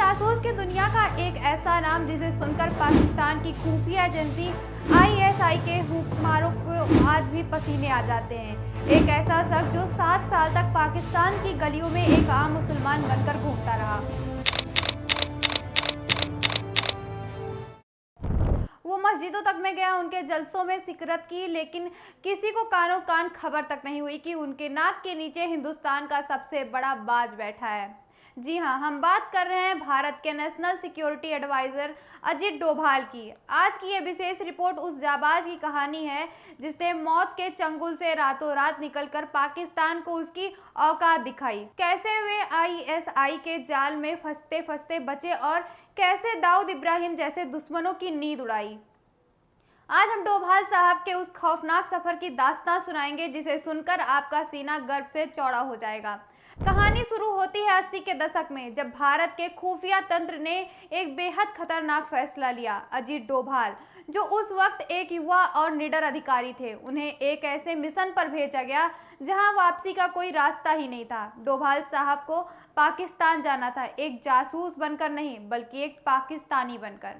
जासूस की दुनिया का एक ऐसा नाम जिसे सुनकर पाकिस्तान की खुफिया एजेंसी आईएसआई के हुक्मरानों को आज भी पसीने आ जाते हैं। एक ऐसा शख्स जो 7 साल तक पाकिस्तान की गलियों में एक आम मुसलमान बनकर घूमता रहा। वो मस्जिदों तक में गया, उनके जलसों में शिरकत की, लेकिन किसी को कानो कान खबर तक नहीं हुई कि उनके नाक के नीचे हिंदुस्तान का सबसे बड़ा बाज बैठा है। जी हाँ, हम बात कर रहे हैं भारत के national security adviser Ajit Doval की। आज की ये विशेष रिपोर्ट उस जाबाज की कहानी है जिसने मौत के चंगुल से रातों रात निकलकर पाकिस्तान को उसकी औकात दिखाई। कैसे वे आईएसआई के जाल में फंसते फंसते बचे और कैसे दाऊद इब्राहिम जैसे दुश्मनों की नींद उड़ाई। आज हम डोभाल साहब के उस खौफनाक सफर की दास्तां सुनाएंगे जिसे सुनकर आपका सीना गर्व से चौड़ा हो जाएगा। कहानी शुरू होती है 80 के दशक में, जब भारत के खुफिया तंत्र ने एक बेहद खतरनाक फैसला लिया। अजीत डोभाल, जो उस वक्त एक युवा और निडर अधिकारी थे, उन्हें एक ऐसे मिशन पर भेजा गया जहां वापसी का कोई रास्ता ही नहीं था। डोभाल साहब को पाकिस्तान जाना था, एक जासूस बनकर नहीं, बल्कि एक पाकिस्तानी बनकर।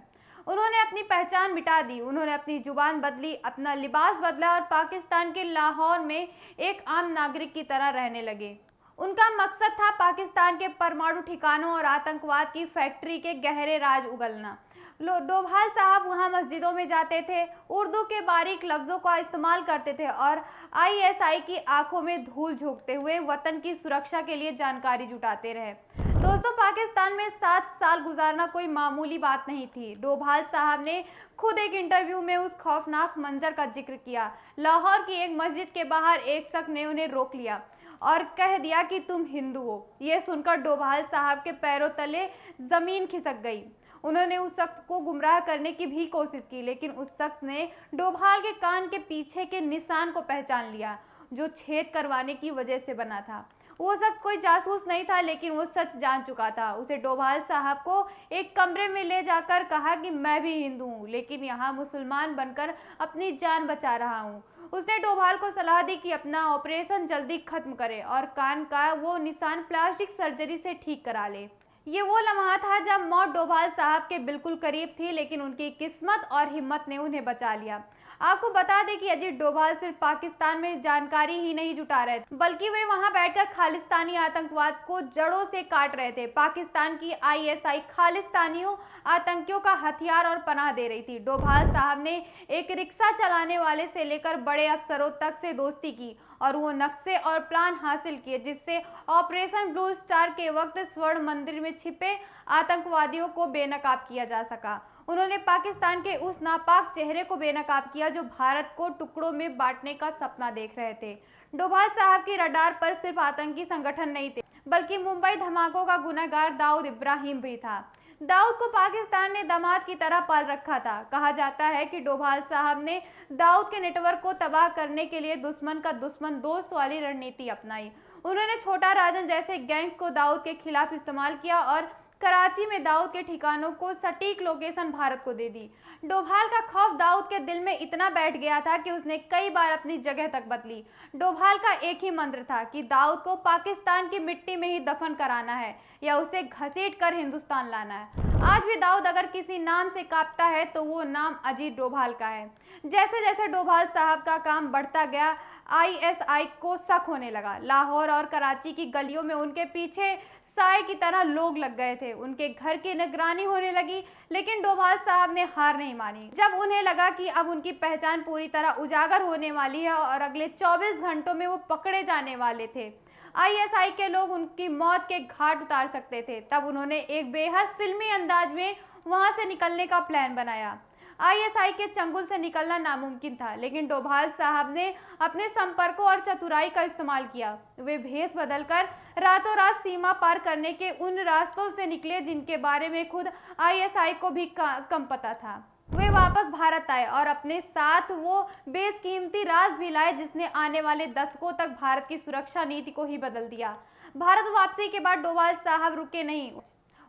उन्होंने अपनी पहचान मिटा दी, उन्होंने अपनी जुबान बदली, अपना लिबास बदला और पाकिस्तान के लाहौर में एक आम नागरिक की तरह रहने लगे। उनका मकसद था पाकिस्तान के परमाणु ठिकानों और आतंकवाद की फैक्ट्री के गहरे राज उगलना। डोभाल साहब वहां मस्जिदों में जाते थे, उर्दू के बारीक लफ्ज़ों का इस्तेमाल करते थे और आईएसआई की आंखों में धूल झोंकते हुए वतन की सुरक्षा के लिए जानकारी जुटाते रहे। दोस्तों, पाकिस्तान में 7 साल गुजारना कोई मामूली बात नहीं थी। डोभाल साहब ने खुद एक इंटरव्यू में उस खौफनाक मंजर का जिक्र किया। लाहौर की एक मस्जिद के बाहर एक शख्स ने उन्हें रोक लिया और कह दिया कि तुम हिंदू हो। यह सुनकर डोभाल साहब के पैरों तले जमीन खिसक गई। उन्होंने उस शख्स को गुमराह करने की भी कोशिश की, लेकिन उस शख्स ने डोभाल के कान के पीछे के निशान को पहचान लिया, जो छेद करवाने की वजह से बना था। वो शख्स कोई जासूस नहीं था, लेकिन वो सच जान चुका था। उसे डोभाल साहब को एक कमरे में ले जाकर कहा कि मैं भी हिंदू हूँ, लेकिन यहाँ मुसलमान बनकर अपनी जान बचा रहा हूँ। उसने डोभाल को सलाह दी कि अपना ऑपरेशन जल्दी खत्म करे और कान का वो निशान प्लास्टिक सर्जरी से ठीक करा ले। ये वो लम्हा था जब मौत डोभाल साहब के बिल्कुल करीब थी, लेकिन उनकी किस्मत और हिम्मत ने उन्हें बचा लिया। आपको बता दें कि अजीत डोभाल सिर्फ पाकिस्तान में जानकारी ही नहीं जुटा रहे थे, बल्कि वे वहां बैठकर खालिस्तानी आतंकवाद को जड़ों से काट रहे थे। पाकिस्तान की आईएसआई खालिस्तानियों आतंकियों का हथियार और पनाह दे रही थी। डोभाल साहब ने एक रिक्शा चलाने वाले से लेकर बड़े अफसरों तक से दोस्ती की और वो नक्शे और प्लान हासिल किए, जिससे ऑपरेशन ब्लू स्टार के वक्त स्वर्ण मंदिर में छिपे आतंकवादियों को बेनकाब किया जा सका। उन्होंने पाकिस्तान के उस नापाक चेहरे को बेनकाब किया जो भारत को टुकड़ों में बांटने का सपना देख रहे थे। डोभाल साहब की रडार पर सिर्फ आतंकी संगठन नहीं थे, बल्कि मुंबई धमाकों का गुनहगार दाऊद इब्राहिम भी था। दाऊद को पाकिस्तान ने दामाद की तरह पाल रखा था। कहा जाता है कि डोभाल साहब ने दाऊद के नेटवर्क को तबाह करने के लिए दुश्मन का दुश्मन दोस्त वाली रणनीति अपनाई। उन्होंने छोटा राजन जैसे गैंग को दाऊद के खिलाफ इस्तेमाल किया और कराची में दाऊद के ठिकानों को सटीक लोकेशन भारत को दे दी। डोभाल का खौफ दाऊद के दिल में इतना बैठ गया था कि उसने कई बार अपनी जगह तक बदली। डोभाल का एक ही मंत्र था कि दाऊद को पाकिस्तान की मिट्टी में ही दफन कराना है या उसे घसीट कर हिंदुस्तान लाना है। आज भी दाऊद अगर किसी नाम से कांपता है तो वो नाम अजीत डोभाल का है। जैसे जैसे डोभाल साहब का काम बढ़ता गया, आईएसआई को शक होने लगा। लाहौर और कराची की गलियों में उनके पीछे साए की तरह लोग लग गए थे। उनके घर की निगरानी होने लगी, लेकिन डोभाल साहब ने हार नहीं मानी। जब उन्हें लगा कि अब उनकी पहचान पूरी तरह उजागर होने वाली है और अगले 24 घंटों में वो पकड़े जाने वाले थे, आईएसआई के लोग उनकी मौत के घाट उतार सकते थे, तब उन्होंने एक बेहद फिल्मी अंदाज में वहां से निकलने का प्लान बनाया। आईएसआई के चंगुल से निकलना नामुमकिन था, लेकिन डोभाल साहब ने अपने संपर्कों और चतुराई का इस्तेमाल किया। वे भेष बदलकर रातों रात सीमा पार करने के उन रास्तों से निकले जिनके बारे में खुद आईएसआई को भी कम पता था। वे वापस भारत आए और अपने साथ वो बेशकीमती राज भी लाए जिसने आने वाले दशकों तक भारत की सुरक्षा नीति को ही बदल दिया। भारत वापसी के बाद डोभाल साहब रुके नहीं।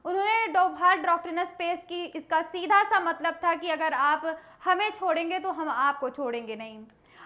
उन्होंने डोभाल डॉक्ट्रिन पेश की। इसका सीधा सा मतलब था कि अगर आप हमें छोड़ेंगे तो हम आपको छोड़ेंगे नहीं।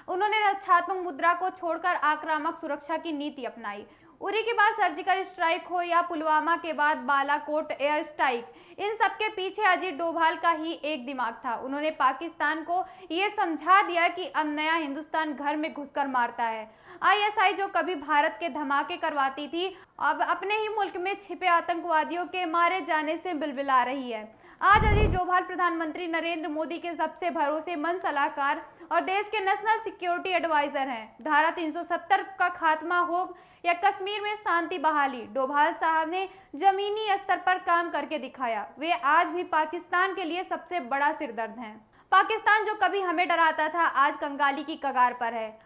उन्होंने रक्षात्मक मुद्रा को छोड़कर आक्रामक सुरक्षा की नीति अपनाई। उरी के बाद सर्जिकल स्ट्राइक हो या पुलवामा के बाद बालाकोट एयर स्ट्राइक, इन सबके पीछे अजीत डोभाल का ही एक दिमाग था। उन्होंने पाकिस्तान को ये समझा दिया कि अब नया हिंदुस्तान घर में घुसकर मारता है। आईएसआई जो कभी भारत के धमाके करवाती थी, अब अपने ही मुल्क में छिपे आतंकवादियों के मारे जाने से बिलबिला रही है। आज अजीत डोभाल प्रधानमंत्री नरेंद्र मोदी के सबसे भरोसेमंद सलाहकार और देश के नेशनल सिक्योरिटी एडवाइजर हैं। धारा 370 का खात्मा हो या कश्मीर में शांति बहाली, डोभाल साहब ने जमीनी स्तर पर काम करके दिखाया। वे आज भी पाकिस्तान के लिए सबसे बड़ा सिरदर्द हैं। पाकिस्तान जो कभी हमें डराता था, आज कंगाली की कगार पर है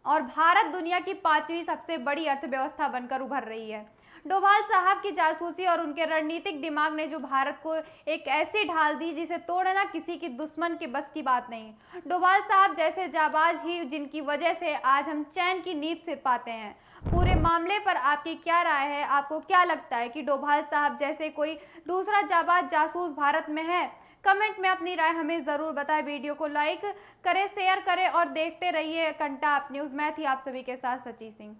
और भारत दुनिया की 5वीं सबसे बड़ी अर्थव्यवस्था बनकर उभर रही है। डोभाल साहब की जासूसी और उनके रणनीतिक दिमाग ने जो भारत को एक ऐसी ढाल दी जिसे तोड़ना किसी की दुश्मन के बस की बात नहीं। डोभाल साहब जैसे जाबाज ही जिनकी वजह से आज हम चैन की नींद से पाते हैं। पूरे मामले पर आपकी क्या राय है? आपको क्या लगता है कि डोभाल साहब जैसे कोई दूसरा जाबाज जासूस भारत में है? कमेंट में अपनी राय हमें ज़रूर बताएं। वीडियो को लाइक करें, शेयर करें और देखते रहिए कंटाप न्यूज़। मैं थी आप सभी के साथ सची सिंह।